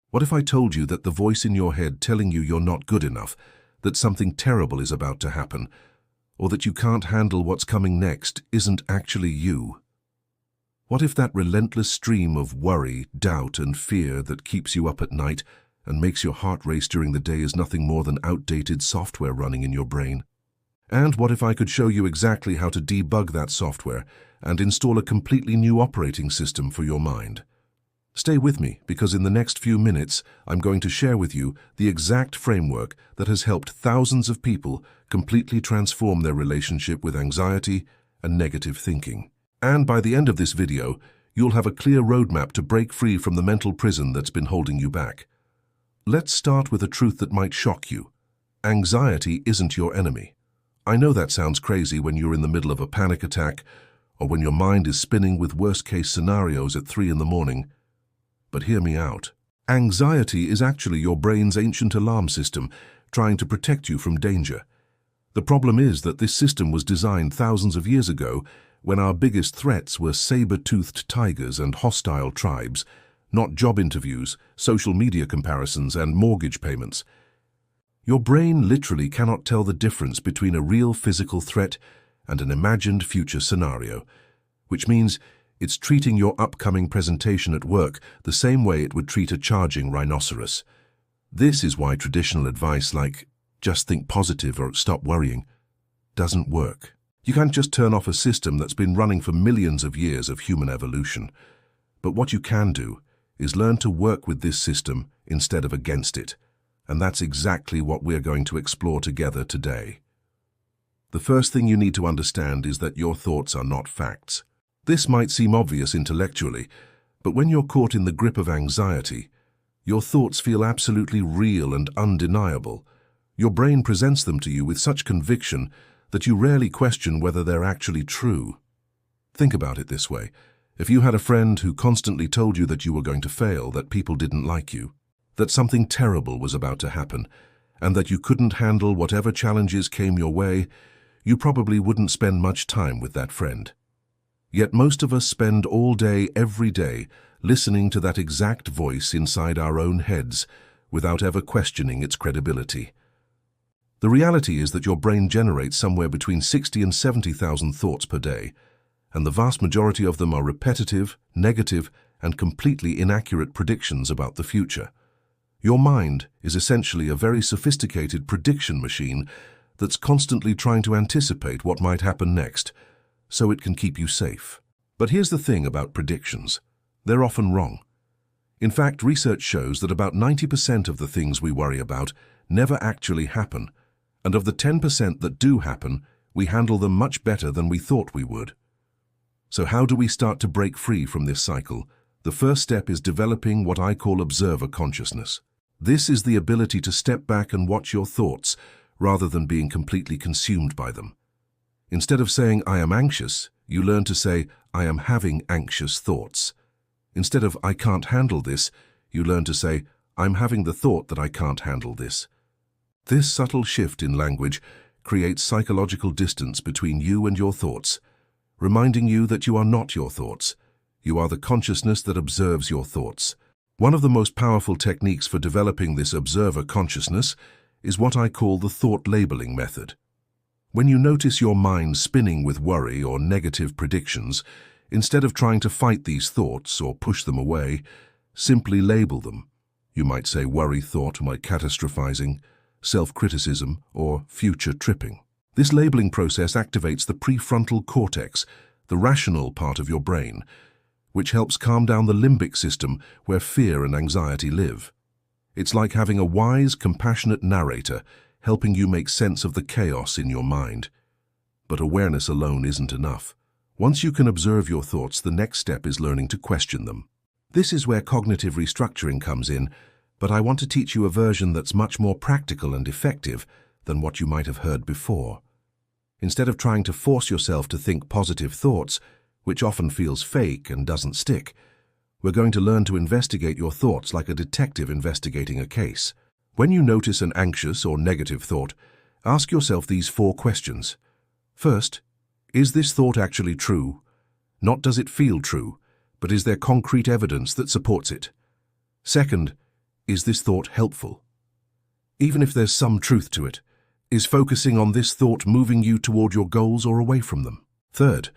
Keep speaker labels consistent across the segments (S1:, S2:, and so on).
S1: What if I told you that the voice in your head telling you you're not good enough, that something terrible is about to happen, or that you can't handle what's coming next isn't actually you? What if that relentless stream of worry, doubt, and fear that keeps you up at night and makes your heart race during the day is nothing more than outdated software running in your brain? And what if I could show you exactly how to debug that software and install a completely new operating system for your mind? Stay with me, because in the next few minutes, I'm going to share with you the exact framework that has helped thousands of people completely transform their relationship with anxiety and negative thinking. And by the end of this video, you'll have a clear roadmap to break free from the mental prison that's been holding you back. Let's start with a truth that might shock you. Anxiety isn't your enemy. I know that sounds crazy when you're in the middle of a panic attack or when your mind is spinning with worst-case scenarios at 3 in the morning. But hear me out. Anxiety is actually your brain's ancient alarm system trying to protect you from danger. The problem is that this system was designed thousands of years ago when our biggest threats were saber-toothed tigers and hostile tribes, not job interviews, social media comparisons, and mortgage payments. Your brain literally cannot tell the difference between a real physical threat and an imagined future scenario, which means it's treating your upcoming presentation at work the same way it would treat a charging rhinoceros. This is why traditional advice like, just think positive or stop worrying, doesn't work. You can't just turn off a system that's been running for millions of years of human evolution. But what you can do is learn to work with this system instead of against it. And that's exactly what we're going to explore together today. The first thing you need to understand is that your thoughts are not facts. This might seem obvious intellectually, but when you're caught in the grip of anxiety, your thoughts feel absolutely real and undeniable. Your brain presents them to you with such conviction that you rarely question whether they're actually true. Think about it this way. If you had a friend who constantly told you that you were going to fail, that people didn't like you, that something terrible was about to happen, and that you couldn't handle whatever challenges came your way, you probably wouldn't spend much time with that friend. Yet most of us spend all day, every day, listening to that exact voice inside our own heads without ever questioning its credibility. The reality is that your brain generates somewhere between 60 and 70,000 thoughts per day, and the vast majority of them are repetitive, negative, and completely inaccurate predictions about the future. Your mind is essentially a very sophisticated prediction machine that's constantly trying to anticipate what might happen next, so it can keep you safe. But here's the thing about predictions. They're often wrong. In fact, research shows that about 90% of the things we worry about never actually happen, and of the 10% that do happen, we handle them much better than we thought we would. So how do we start to break free from this cycle? The first step is developing what I call observer consciousness. This is the ability to step back and watch your thoughts rather than being completely consumed by them. Instead of saying, I am anxious, you learn to say, I am having anxious thoughts. Instead of, I can't handle this, you learn to say, I'm having the thought that I can't handle this. This subtle shift in language creates psychological distance between you and your thoughts, reminding you that you are not your thoughts. You are the consciousness that observes your thoughts. One of the most powerful techniques for developing this observer consciousness is what I call the thought labeling method. When you notice your mind spinning with worry or negative predictions, instead of trying to fight these thoughts or push them away, simply label them. You might say worry thought, like catastrophizing, self-criticism, or future tripping. This labeling process activates the prefrontal cortex, the rational part of your brain, which helps calm down the limbic system where fear and anxiety live. It's like having a wise, compassionate narrator helping you make sense of the chaos in your mind. But awareness alone isn't enough. Once you can observe your thoughts, the next step is learning to question them. This is where cognitive restructuring comes in, but I want to teach you a version that's much more practical and effective than what you might have heard before. Instead of trying to force yourself to think positive thoughts, which often feels fake and doesn't stick, we're going to learn to investigate your thoughts like a detective investigating a case. When you notice an anxious or negative thought, ask yourself these 4 questions. First, is this thought actually true? Not does it feel true, but is there concrete evidence that supports it? Second, Is this thought helpful? Even if there's some truth to it, is focusing on this thought moving you toward your goals or away from them? Third,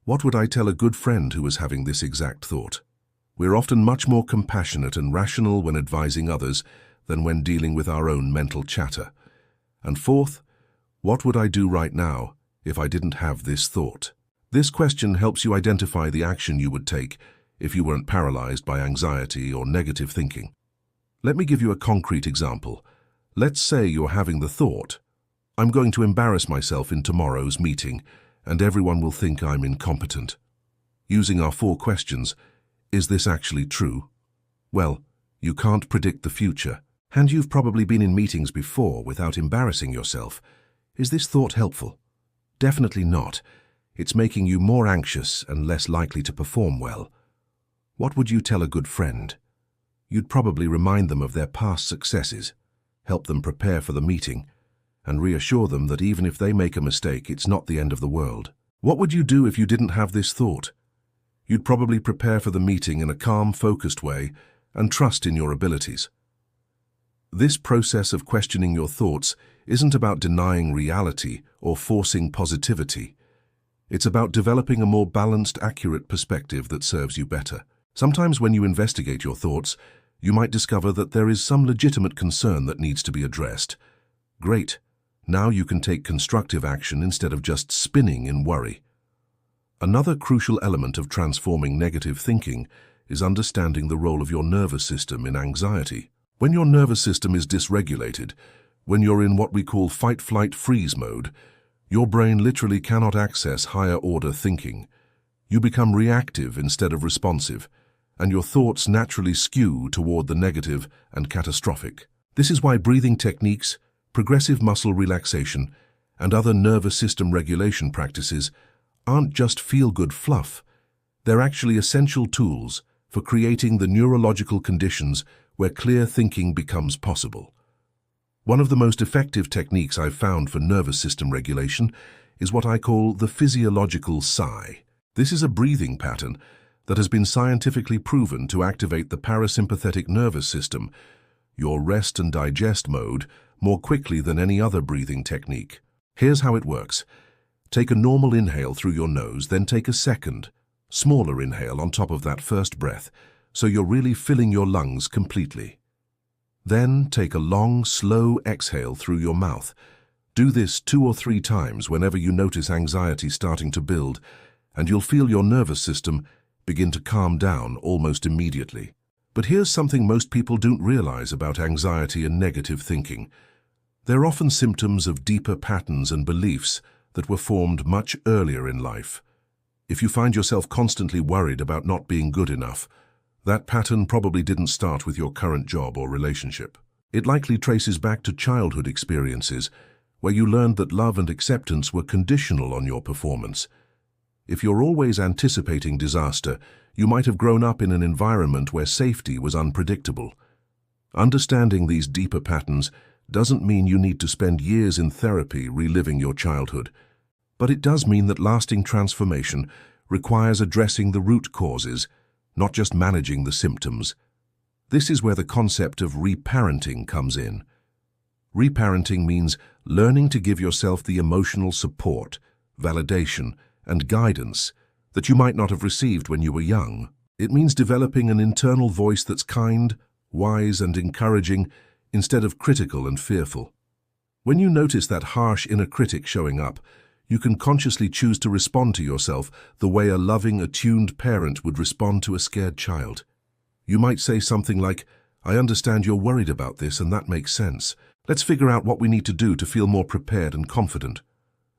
S1: what would I tell a good friend who is having this exact thought? We're often much more compassionate and rational when advising others than when dealing with our own mental chatter. And fourth, what would I do right now if I didn't have this thought? This question helps you identify the action you would take if you weren't paralyzed by anxiety or negative thinking. Let me give you a concrete example. Let's say you're having the thought, I'm going to embarrass myself in tomorrow's meeting, and everyone will think I'm incompetent. Using our 4 questions, is this actually true? Well, you can't predict the future, and you've probably been in meetings before without embarrassing yourself. Is this thought helpful? Definitely not. It's making you more anxious and less likely to perform well. What would you tell a good friend? You'd probably remind them of their past successes, help them prepare for the meeting, and reassure them that even if they make a mistake, it's not the end of the world. What would you do if you didn't have this thought? You'd probably prepare for the meeting in a calm, focused way and trust in your abilities. This process of questioning your thoughts isn't about denying reality or forcing positivity. It's about developing a more balanced, accurate perspective that serves you better. Sometimes when you investigate your thoughts, you might discover that there is some legitimate concern that needs to be addressed. Great. Now you can take constructive action instead of just spinning in worry. Another crucial element of transforming negative thinking is understanding the role of your nervous system in anxiety. When your nervous system is dysregulated, when you're in what we call fight-flight-freeze mode, your brain literally cannot access higher-order thinking. You become reactive instead of responsive, and your thoughts naturally skew toward the negative and catastrophic. This is why breathing techniques, progressive muscle relaxation, and other nervous system regulation practices aren't just feel-good fluff. They're actually essential tools for creating the neurological conditions where clear thinking becomes possible. One of the most effective techniques I've found for nervous system regulation is what I call the physiological sigh. This is a breathing pattern that has been scientifically proven to activate the parasympathetic nervous system, your rest and digest mode, more quickly than any other breathing technique. Here's how it works. Take a normal inhale through your nose, then take a second, smaller inhale on top of that first breath, so you're really filling your lungs completely. Then take a long, slow exhale through your mouth. Do this 2 or 3 times whenever you notice anxiety starting to build, and you'll feel your nervous system begin to calm down almost immediately. But here's something most people don't realize about anxiety and negative thinking. They're often symptoms of deeper patterns and beliefs that were formed much earlier in life. If you find yourself constantly worried about not being good enough, that pattern probably didn't start with your current job or relationship. It likely traces back to childhood experiences, where you learned that love and acceptance were conditional on your performance. If you're always anticipating disaster, you might have grown up in an environment where safety was unpredictable. Understanding these deeper patterns doesn't mean you need to spend years in therapy reliving your childhood, but it does mean that lasting transformation requires addressing the root causes, not just managing the symptoms. This is where the concept of reparenting comes in. Reparenting means learning to give yourself the emotional support, validation, and guidance that you might not have received when you were young. It means developing an internal voice that's kind, wise, and encouraging instead of critical and fearful. When you notice that harsh inner critic showing up, you can consciously choose to respond to yourself the way a loving, attuned parent would respond to a scared child. You might say something like, "I understand you're worried about this, and that makes sense. Let's figure out what we need to do to feel more prepared and confident."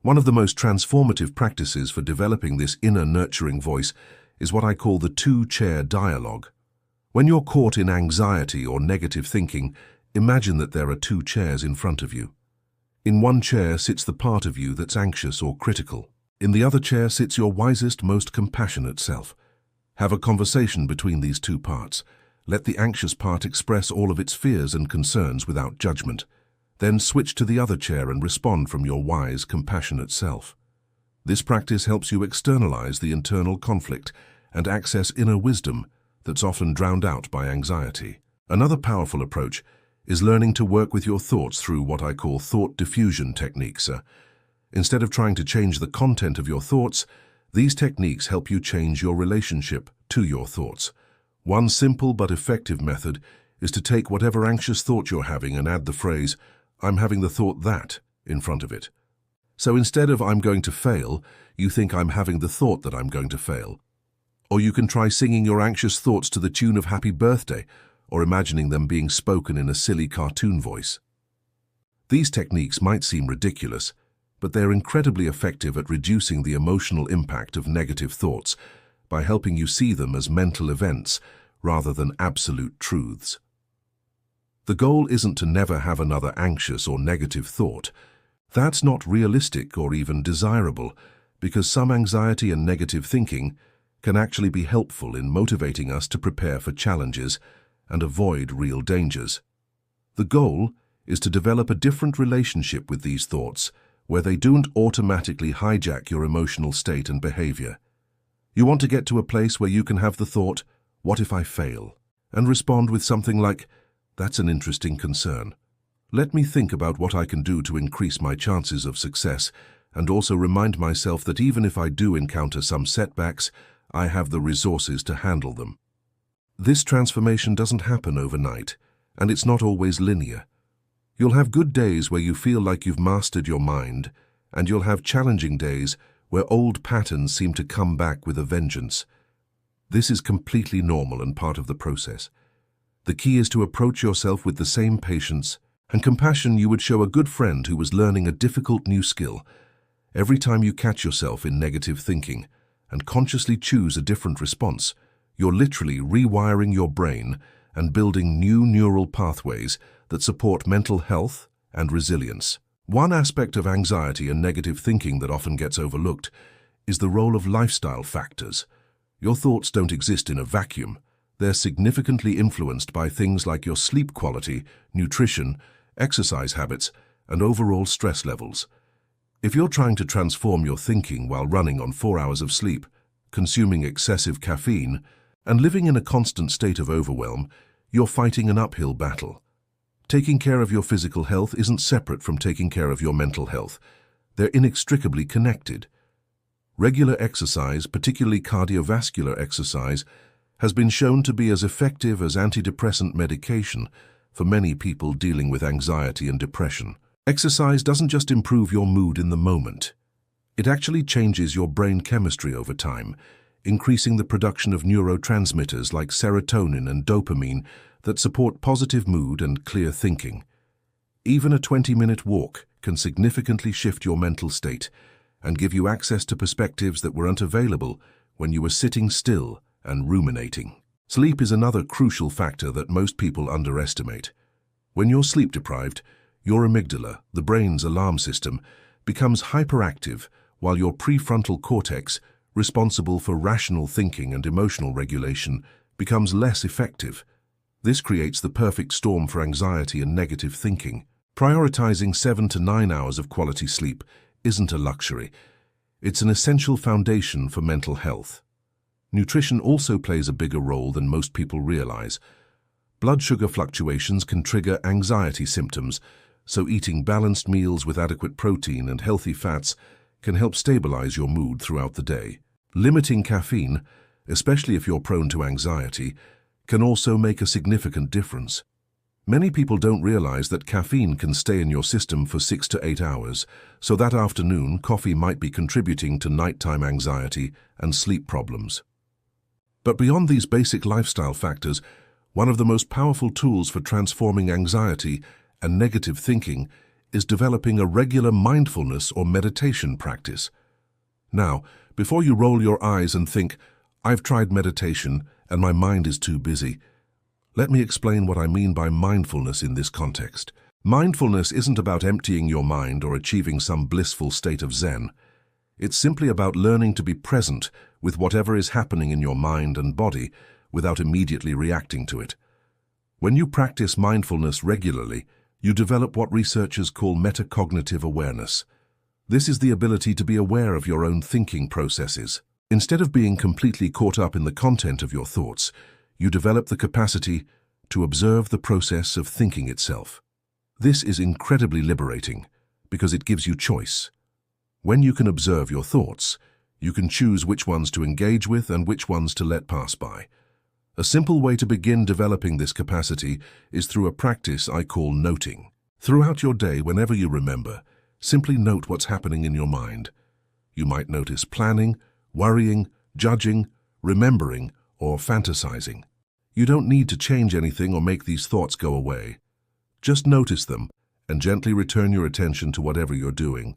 S1: One of the most transformative practices for developing this inner nurturing voice is what I call the 2-chair dialogue. When you're caught in anxiety or negative thinking, imagine that there are 2 chairs in front of you. In one chair sits the part of you that's anxious or critical. In the other chair sits your wisest, most compassionate self. Have a conversation between these 2 parts. Let the anxious part express all of its fears and concerns without judgment. Then switch to the other chair and respond from your wise, compassionate self. This practice helps you externalize the internal conflict and access inner wisdom that's often drowned out by anxiety. Another powerful approach is learning to work with your thoughts through what I call thought diffusion techniques. Instead of trying to change the content of your thoughts, these techniques help you change your relationship to your thoughts. One simple but effective method is to take whatever anxious thought you're having and add the phrase, "I'm having the thought that," in front of it. So instead of "I'm going to fail," you think "I'm having the thought that I'm going to fail." Or you can try singing your anxious thoughts to the tune of "Happy Birthday," or imagining them being spoken in a silly cartoon voice. These techniques might seem ridiculous, but they're incredibly effective at reducing the emotional impact of negative thoughts by helping you see them as mental events rather than absolute truths. The goal isn't to never have another anxious or negative thought. That's not realistic or even desirable, because some anxiety and negative thinking can actually be helpful in motivating us to prepare for challenges and avoid real dangers. The goal is to develop a different relationship with these thoughts, where they don't automatically hijack your emotional state and behavior. You want to get to a place where you can have the thought, "What if I fail?" and respond with something like, "That's an interesting concern. Let me think about what I can do to increase my chances of success, and also remind myself that even if I do encounter some setbacks, I have the resources to handle them." This transformation doesn't happen overnight, and it's not always linear. You'll have good days where you feel like you've mastered your mind, and you'll have challenging days where old patterns seem to come back with a vengeance. This is completely normal and part of the process. The key is to approach yourself with the same patience and compassion you would show a good friend who was learning a difficult new skill. Every time you catch yourself in negative thinking and consciously choose a different response, you're literally rewiring your brain and building new neural pathways that support mental health and resilience. One aspect of anxiety and negative thinking that often gets overlooked is the role of lifestyle factors. Your thoughts don't exist in a vacuum. They're significantly influenced by things like your sleep quality, nutrition, exercise habits, and overall stress levels. If you're trying to transform your thinking while running on 4 hours of sleep, consuming excessive caffeine, and living in a constant state of overwhelm, you're fighting an uphill battle. Taking care of your physical health isn't separate from taking care of your mental health. They're inextricably connected. Regular exercise, particularly cardiovascular exercise, has been shown to be as effective as antidepressant medication for many people dealing with anxiety and depression. Exercise doesn't just improve your mood in the moment. It actually changes your brain chemistry over time, increasing the production of neurotransmitters like serotonin and dopamine that support positive mood and clear thinking. Even a 20-minute walk can significantly shift your mental state and give you access to perspectives that weren't available when you were sitting still and ruminating. Sleep is another crucial factor that most people underestimate. When you're sleep deprived, your amygdala, the brain's alarm system, becomes hyperactive while your prefrontal cortex, responsible for rational thinking and emotional regulation, becomes less effective. This creates the perfect storm for anxiety and negative thinking. Prioritizing 7 to 9 hours of quality sleep isn't a luxury. It's an essential foundation for mental health. Nutrition also plays a bigger role than most people realize. Blood sugar fluctuations can trigger anxiety symptoms, so eating balanced meals with adequate protein and healthy fats can help stabilize your mood throughout the day. Limiting caffeine, especially if you're prone to anxiety, can also make a significant difference. Many people don't realize that caffeine can stay in your system for 6 to 8 hours, so that afternoon coffee might be contributing to nighttime anxiety and sleep problems. But beyond these basic lifestyle factors, one of the most powerful tools for transforming anxiety and negative thinking is developing a regular mindfulness or meditation practice. Now, before you roll your eyes and think, "I've tried meditation and my mind is too busy," let me explain what I mean by mindfulness in this context. Mindfulness isn't about emptying your mind or achieving some blissful state of Zen. It's simply about learning to be present with whatever is happening in your mind and body without immediately reacting to it. When you practice mindfulness regularly, you develop what researchers call metacognitive awareness. This is the ability to be aware of your own thinking processes. Instead of being completely caught up in the content of your thoughts, you develop the capacity to observe the process of thinking itself. This is incredibly liberating because it gives you choice. When you can observe your thoughts, you can choose which ones to engage with and which ones to let pass by. A simple way to begin developing this capacity is through a practice I call noting. Throughout your day, whenever you remember, simply note what's happening in your mind. You might notice planning, worrying, judging, remembering, or fantasizing. You don't need to change anything or make these thoughts go away. Just notice them and gently return your attention to whatever you're doing.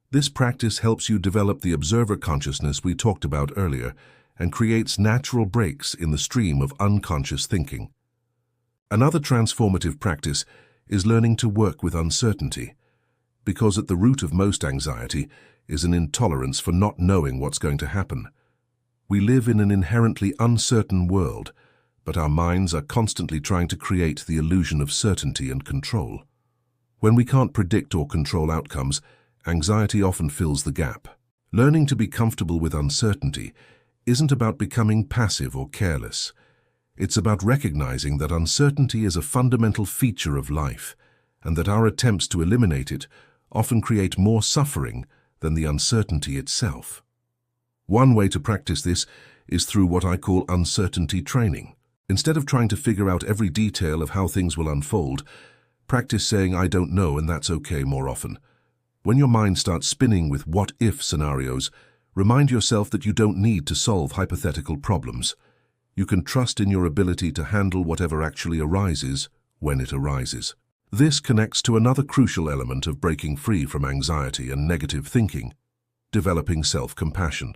S1: This practice helps you develop the observer consciousness we talked about earlier and creates natural breaks in the stream of unconscious thinking. Another transformative practice is learning to work with uncertainty, because at the root of most anxiety is an intolerance for not knowing what's going to happen. We live in an inherently uncertain world, but our minds are constantly trying to create the illusion of certainty and control. When we can't predict or control outcomes, anxiety often fills the gap. Learning to be comfortable with uncertainty isn't about becoming passive or careless. It's about recognizing that uncertainty is a fundamental feature of life, and that our attempts to eliminate it often create more suffering than the uncertainty itself. One way to practice this is through what I call uncertainty training. Instead of trying to figure out every detail of how things will unfold, practice saying "I don't know" and "that's okay" more often. When your mind starts spinning with what-if scenarios, remind yourself that you don't need to solve hypothetical problems. You can trust in your ability to handle whatever actually arises when it arises. This connects to another crucial element of breaking free from anxiety and negative thinking: developing self-compassion.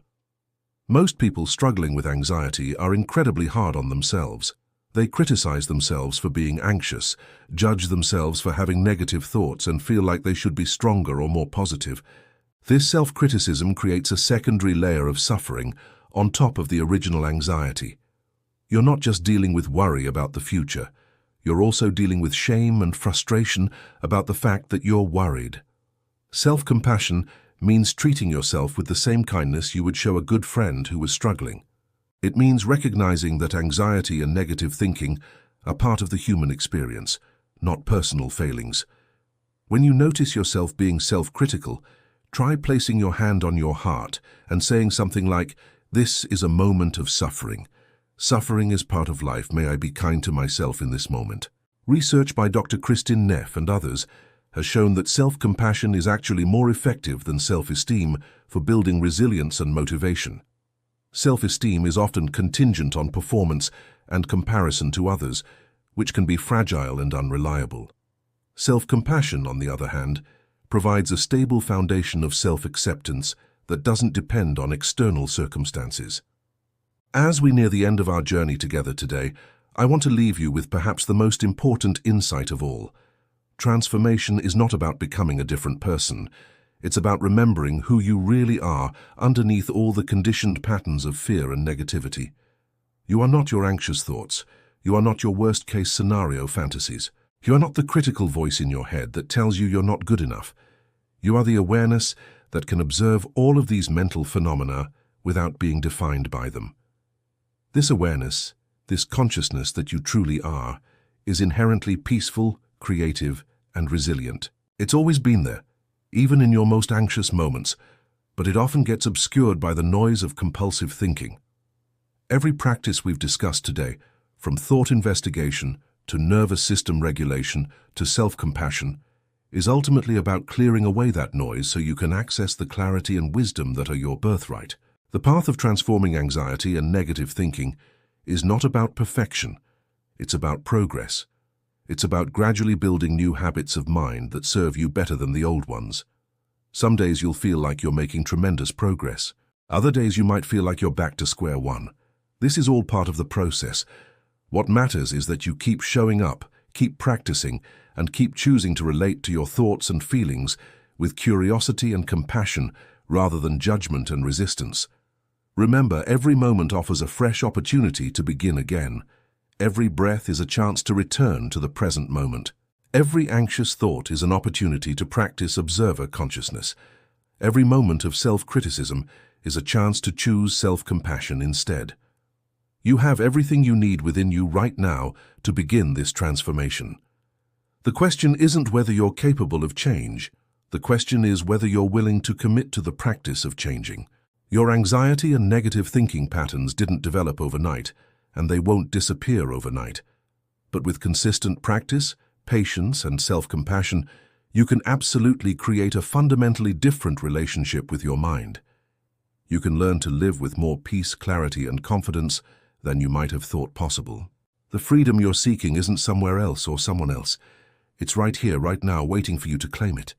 S1: Most people struggling with anxiety are incredibly hard on themselves. They criticize themselves for being anxious, judge themselves for having negative thoughts, and feel like they should be stronger or more positive. This self-criticism creates a secondary layer of suffering on top of the original anxiety. You're not just dealing with worry about the future. You're also dealing with shame and frustration about the fact that you're worried. Self-compassion means treating yourself with the same kindness you would show a good friend who was struggling. It means recognizing that anxiety and negative thinking are part of the human experience, not personal failings. When you notice yourself being self-critical, try placing your hand on your heart and saying something like, "This is a moment of suffering. Suffering is part of life. May I be kind to myself in this moment." Research by Dr. Kristin Neff and others has shown that self-compassion is actually more effective than self-esteem for building resilience and motivation. Self-esteem is often contingent on performance and comparison to others, which can be fragile and unreliable. Self-compassion, on the other hand, provides a stable foundation of self-acceptance that doesn't depend on external circumstances. As we near the end of our journey together today, I want to leave you with perhaps the most important insight of all. Transformation is not about becoming a different person. It's about remembering who you really are underneath all the conditioned patterns of fear and negativity. You are not your anxious thoughts. You are not your worst-case scenario fantasies. You are not the critical voice in your head that tells you you're not good enough. You are the awareness that can observe all of these mental phenomena without being defined by them. This awareness, this consciousness that you truly are, is inherently peaceful, creative, and resilient. It's always been there, even in your most anxious moments, but it often gets obscured by the noise of compulsive thinking. Every practice we've discussed today, from thought investigation to nervous system regulation to self-compassion, is ultimately about clearing away that noise so you can access the clarity and wisdom that are your birthright. The path of transforming anxiety and negative thinking is not about perfection. It's about progress. It's about gradually building new habits of mind that serve you better than the old ones. Some days you'll feel like you're making tremendous progress. Other days you might feel like you're back to square one. This is all part of the process. What matters is that you keep showing up, keep practicing, and keep choosing to relate to your thoughts and feelings with curiosity and compassion rather than judgment and resistance. Remember, every moment offers a fresh opportunity to begin again. Every breath is a chance to return to the present moment. Every anxious thought is an opportunity to practice observer consciousness. Every moment of self-criticism is a chance to choose self-compassion instead. You have everything you need within you right now to begin this transformation. The question isn't whether you're capable of change. The question is whether you're willing to commit to the practice of changing. Your anxiety and negative thinking patterns didn't develop overnight, and they won't disappear overnight. But with consistent practice, patience, and self-compassion, you can absolutely create a fundamentally different relationship with your mind. You can learn to live with more peace, clarity, and confidence than you might have thought possible. The freedom you're seeking isn't somewhere else or someone else. It's right here, right now, waiting for you to claim it.